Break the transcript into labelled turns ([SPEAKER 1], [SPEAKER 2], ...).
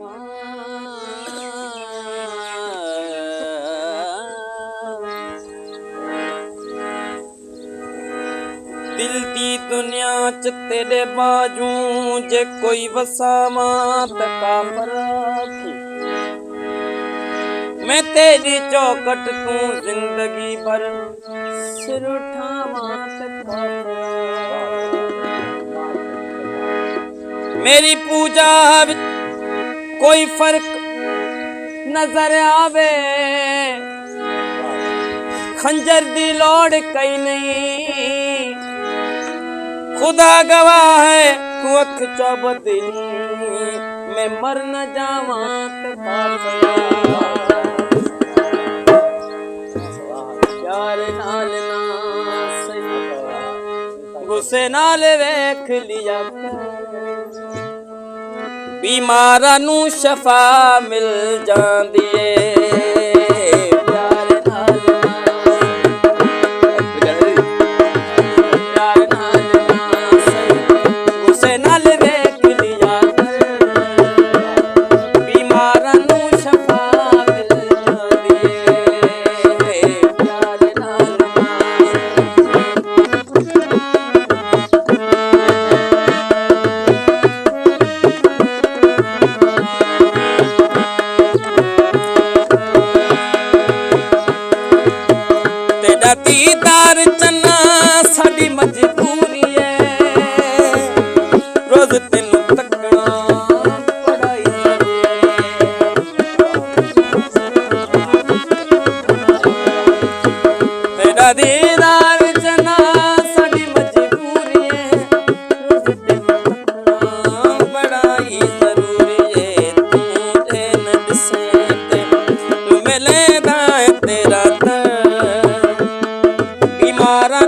[SPEAKER 1] दिल दी दुनिया च तेरे बाजू जे कोई वसावां ते काफर मैं तेरी चौकट तू जिंदगी भर सिर उठावां ते काफर मेरी पूजा विच कोई फर्क नजर आवे खंजर दी लोड़ कई नहीं खुदा गवाह है तू अख चा बदली मैं मर न जावा प्यार नाल ना सही गुस्से नाल वेख लिया बीमारां नू शफा मिल जांदी है दीदार चन्ना साडी मजबूरी है रोज तेनू तकना पढ़ाई तेरा दीदार चन्ना साडी मजबूरी है रोज तेनू तकना बड़ाई जरूरी है तुझे न दिसे ते मिले दा तेरा बीमारां